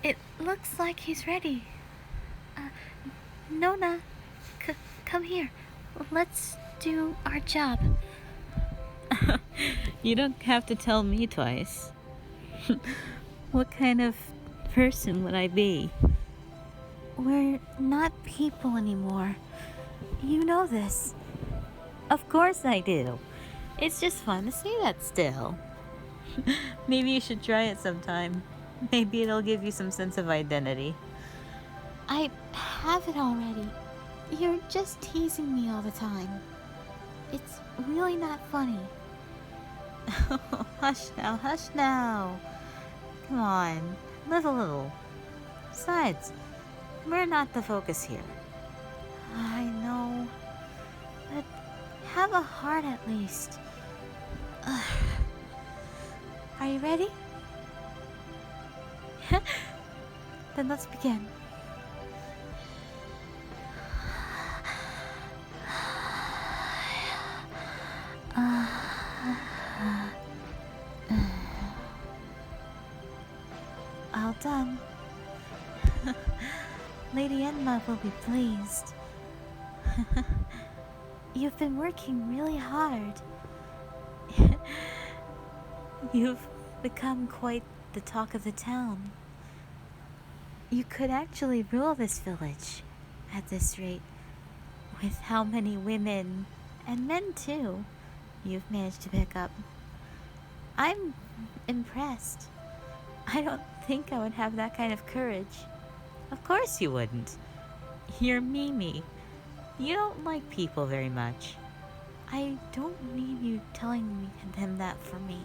It looks like he's ready. Uh, Nona, come here. Let's do our job. You don't have to tell me twice. What kind of person would I be? We're not people anymore. You know this. Of course I do. It's just fun to say that still. Maybe you should try it sometime. Maybe it'll give you some sense of identity. I have it already. You're just teasing me all the time. It's really not funny. Hush now, hush now. Come on, live a little. Besides, we're not the focus here. I know. But have a heart at least. Are you ready? Then let's begin. All done. Lady Enma will be pleased. You've been working really hard. You've become quite the talk of the town. You could actually rule this village at this rate, with how many women, and men too, you've managed to pick up. I'm impressed. I don't think I would have that kind of courage. Of course you wouldn't. You're Mimi. You don't like people very much. I don't need you telling them that for me.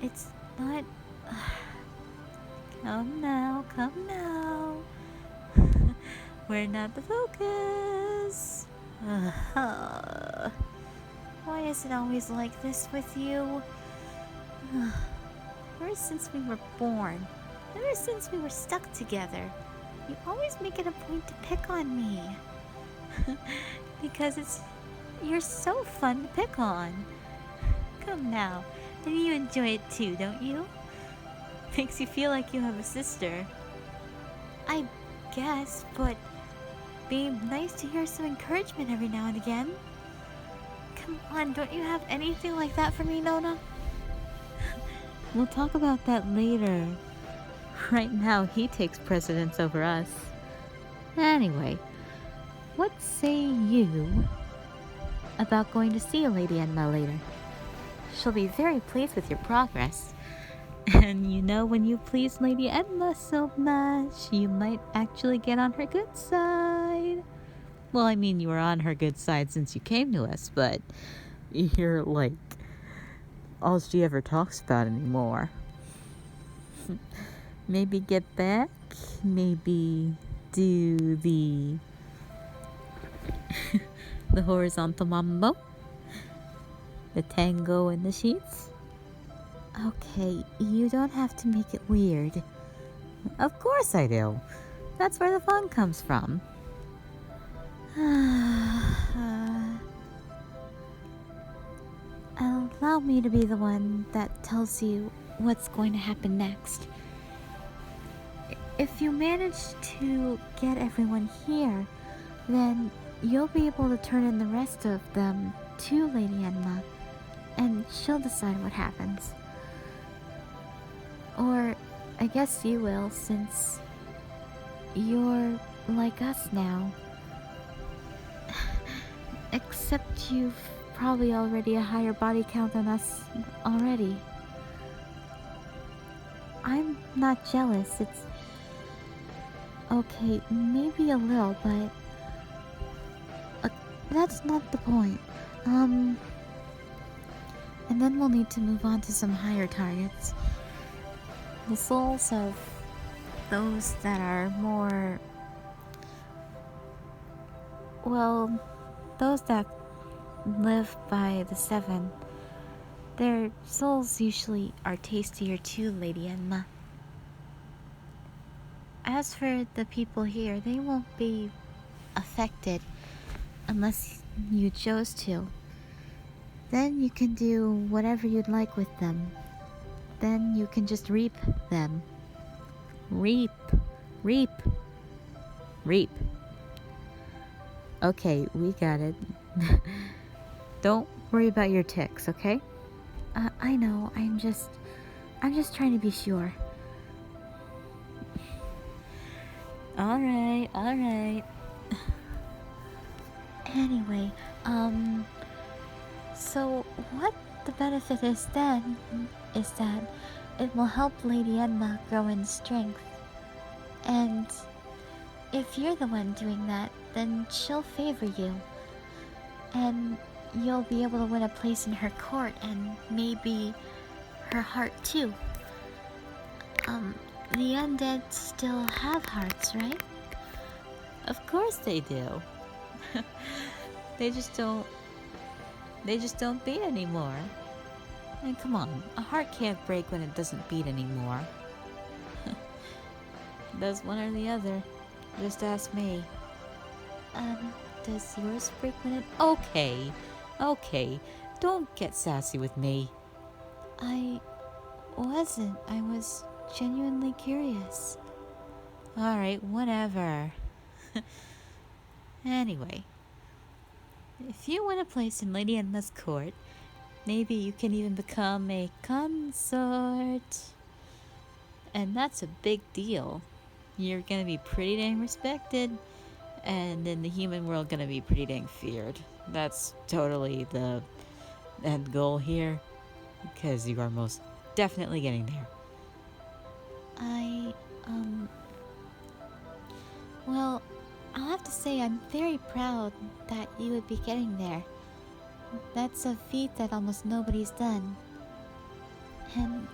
It's not... Come now, come now. We're not the focus. Why is it always like this with you? Ever since we were born, ever since we were stuck together, you always make it a point to pick on me. Because you're so fun to pick on. Come now, and you enjoy it too, don't you? Makes you feel like you have a sister. I guess, but be nice to hear some encouragement every now and again. Come on, don't you have anything like that for me, Nona? We'll talk about that later. Right now, he takes precedence over us. Anyway, what say you about going to see Lady Enma later? She'll be very pleased with your progress. And you know, when you please Lady Enma so much, you might actually get on her good side. Well, I mean, you were on her good side since you came to us, but you're like all she ever talks about anymore. Maybe get back, maybe do the the horizontal mambo, the tango in the sheets. Okay, you don't have to make it weird. Of course I do. That's where the fun comes from. Allow me to be the one that tells you what's going to happen next. If you manage to get everyone here, then you'll be able to turn in the rest of them to Lady Enma, and she'll decide what happens. Or I guess you will, since you're like us now. Except you've probably already a higher body count than us already. I'm not jealous, it's... Okay, maybe a little, but... that's not the point. And then we'll need to move on to some higher targets. The souls of those that are more... well, those that live by the 7, their souls usually are tastier too, Lady Enma. As for the people here, they won't be affected unless you chose to. Then you can do whatever you'd like with them. Then you can just reap them. Reap. Reap. Reap. Okay, we got it. Don't worry about your ticks, okay? I know, I'm just trying to be sure. Alright, alright. Anyway, so what the benefit is then is that it will help Lady Edna grow in strength. And if you're the one doing that, then she'll favor you. And you'll be able to win a place in her court and maybe her heart too. The undead still have hearts, right? Of course they do. They just don't beat anymore. And come on, a heart can't break when it doesn't beat anymore. Does one or the other. Just ask me. Does yours break when it... Okay. Don't get sassy with me. I wasn't. I was genuinely curious. Alright, whatever. Anyway, if you win a place in Lady Edna's court, maybe you can even become a consort. And that's a big deal. You're gonna be pretty dang respected, and in the human world gonna be pretty dang feared. That's totally the end goal here, because you are most definitely getting there. Well, I'll have to say I'm very proud that you would be getting there. That's a feat that almost nobody's done. And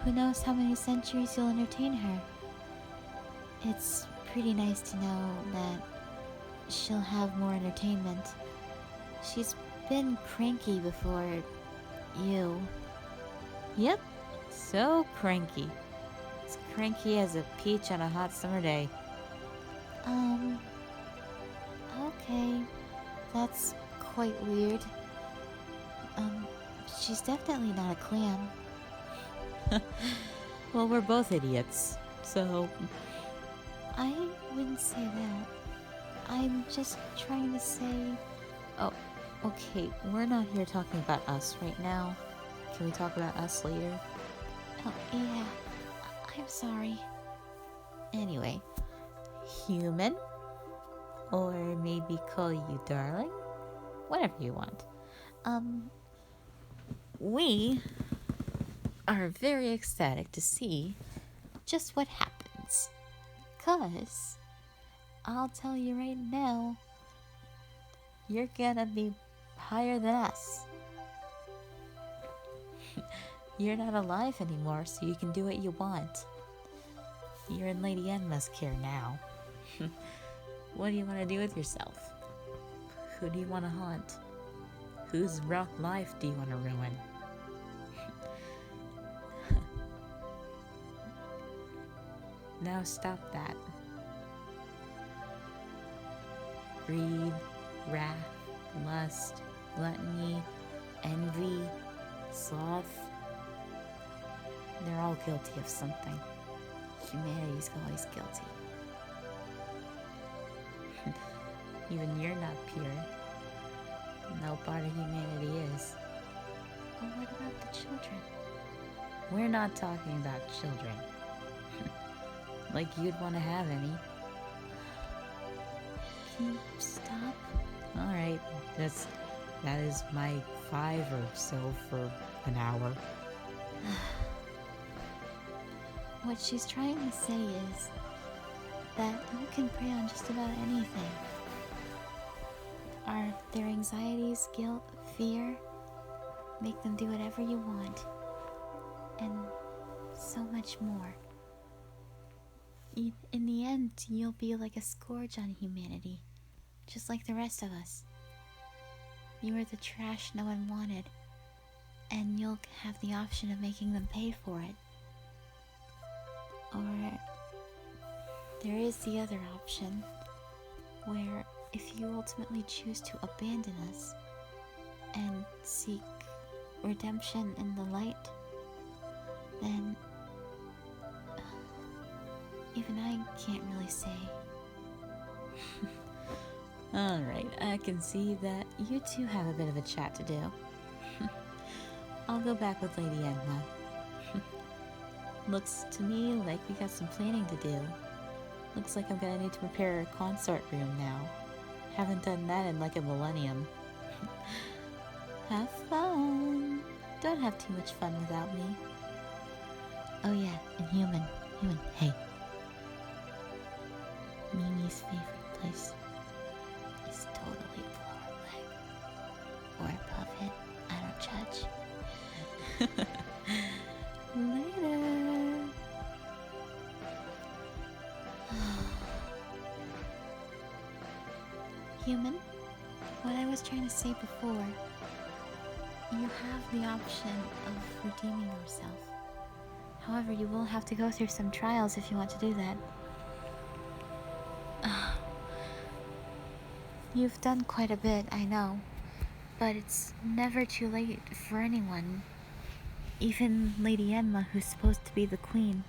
who knows how many centuries you'll entertain her. It's pretty nice to know that she'll have more entertainment. She's been cranky before you. Yep, so cranky. As cranky as a peach on a hot summer day. Okay. That's quite weird. She's definitely not a clam. Well, we're both idiots, so... I wouldn't say that. I'm just trying to say... Oh, okay, we're not here talking about us right now. Can we talk about us later? Oh, yeah. I'm sorry. Anyway, human? Or maybe call you darling? Whatever you want. We are very ecstatic to see just what happens. 'Cause I'll tell you right now, you're gonna be higher than us. You're not alive anymore, so you can do what you want. You're in Lady Edna's care now. What do you want to do with yourself? Who do you want to haunt? Whose rough life do you want to ruin? Now stop that. Greed, wrath, lust, gluttony, envy, sloth. They're all guilty of something. Humanity's always guilty. Even you're not pure. No part of humanity is. Well, what about the children? We're not talking about children. Like you'd want to have any. Can you stop? Alright, that is my 5 or so for an hour. What she's trying to say is that you can prey on just about anything. Are their anxieties, guilt, fear, make them do whatever you want. And so much more. In the end, you'll be like a scourge on humanity, just like the rest of us. You are the trash no one wanted, and you'll have the option of making them pay for it. Or there is the other option, where if you ultimately choose to abandon us and seek redemption in the light, then Even I can't really say. Alright, I can see that you two have a bit of a chat to do. I'll go back with Lady Edna. Looks to me like we got some planning to do. Looks like I'm gonna need to prepare a consort room now. Haven't done that in like a millennium. Have fun! Don't have too much fun without me. Oh yeah, and human, hey. Mimi's favorite place is totally below her leg. Or above it, I don't judge. Later! Human, what I was trying to say before, you have the option of redeeming yourself. However, you will have to go through some trials if you want to do that. You've done quite a bit, I know, but it's never too late for anyone. Even Lady Emma, who's supposed to be the queen,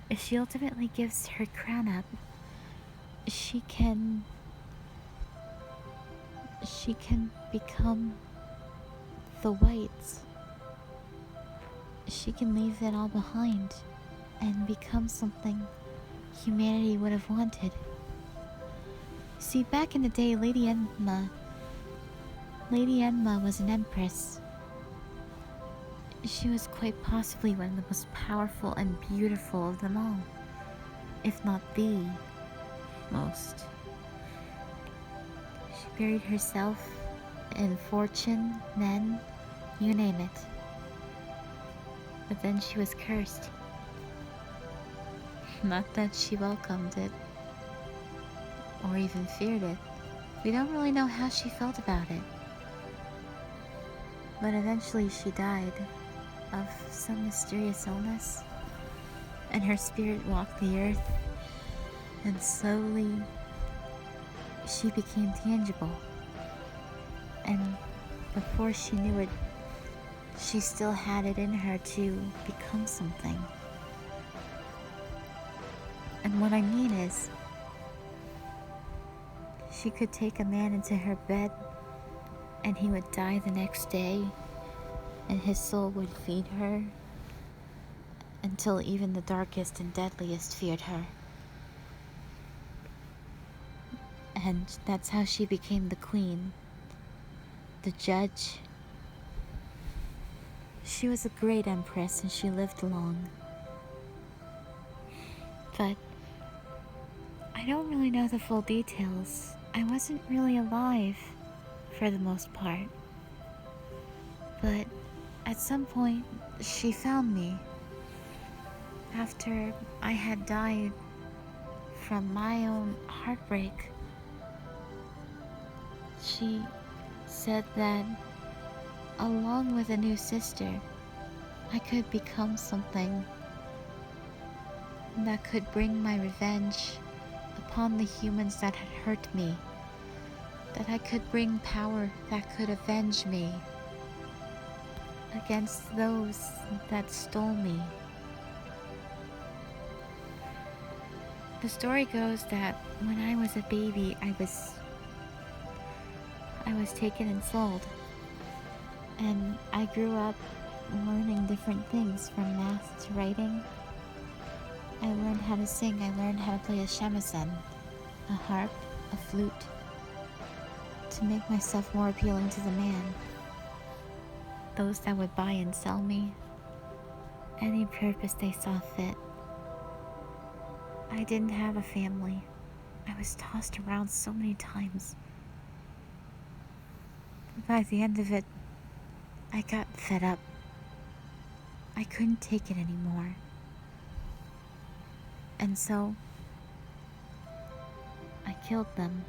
if she ultimately gives her crown up, she can become the whites. She can leave it all behind and become something humanity would have wanted. See, back in the day, Lady Enma was an empress. She was quite possibly one of the most powerful and beautiful of them all, if not the most. She buried herself in fortune, men, you name it. But then she was cursed. Not that she welcomed it, or even feared it. We don't really know how she felt about it. But eventually she died of some mysterious illness, and her spirit walked the earth, and slowly she became tangible. And before she knew it, she still had it in her to become something. And what I mean is, she could take a man into her bed and he would die the next day, and his soul would feed her until even the darkest and deadliest feared her. And that's how she became the queen, the judge. She was a great empress and she lived long. But I don't really know the full details. I wasn't really alive for the most part. But at some point, she found me. After I had died from my own heartbreak, she said that along with a new sister, I could become something that could bring my revenge upon the humans that had hurt me, that I could bring power that could avenge me against those that stole me. The story goes that when I was a baby, I was taken and sold, and I grew up learning different things, from math to writing. I learned how to sing. I learned how to play a shamisen, a harp, a flute, to make myself more appealing to the man. Those that would buy and sell me, any purpose they saw fit. I didn't have a family. I was tossed around so many times. By the end of it, I got fed up. I couldn't take it anymore. And so, I killed them.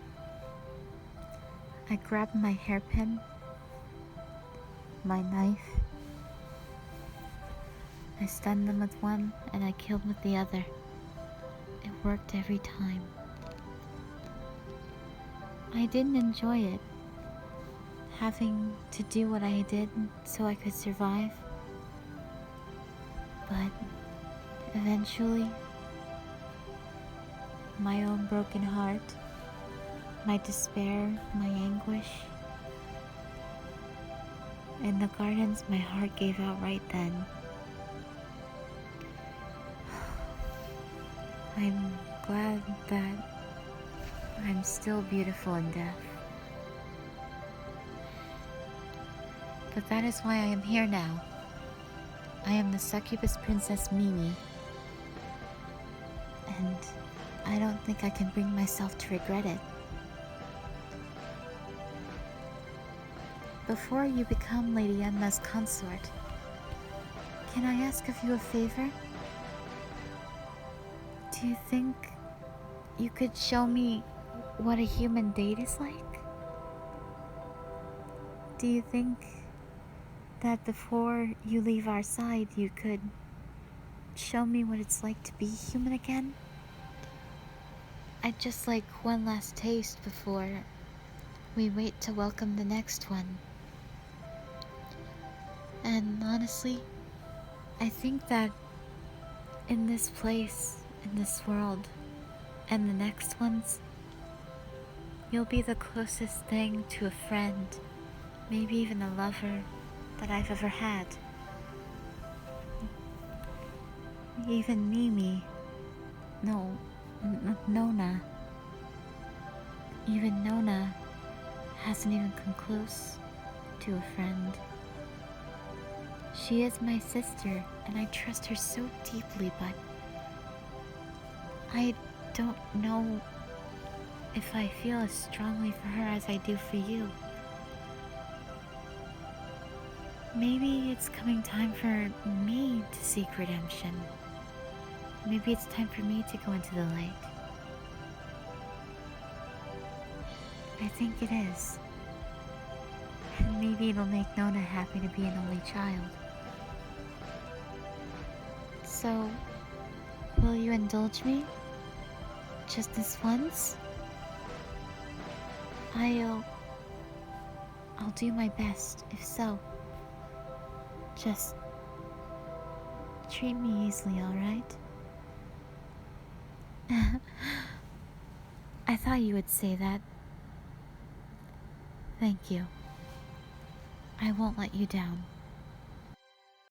I grabbed my hairpin, my knife. I stunned them with one, and I killed with the other. It worked every time. I didn't enjoy it, having to do what I did so I could survive. But eventually, my own broken heart, my despair, my anguish. In the gardens, my heart gave out right then. I'm glad that I'm still beautiful in death. But that is why I am here now. I am the Succubus Princess Mimi. And I don't think I can bring myself to regret it. Before you become Lady Enma's consort, can I ask of you a favor? Do you think you could show me what a human date is like? Do you think that before you leave our side, you could show me what it's like to be human again? I'd just like one last taste before we wait to welcome the next one. And honestly, I think that in this place, in this world, and the next ones, you'll be the closest thing to a friend, maybe even a lover, that I've ever had. Even Mimi, Nona. Even Nona hasn't even come close to a friend. She is my sister, and I trust her so deeply, but I don't know if I feel as strongly for her as I do for you. Maybe it's coming time for me to seek redemption. Maybe it's time for me to go into the light. I think it is. And maybe it'll make Nona happy to be an only child. So, will you indulge me? Just this once? I'll do my best, if so. Just treat me easily, alright? I thought you would say that. Thank you. I won't let you down.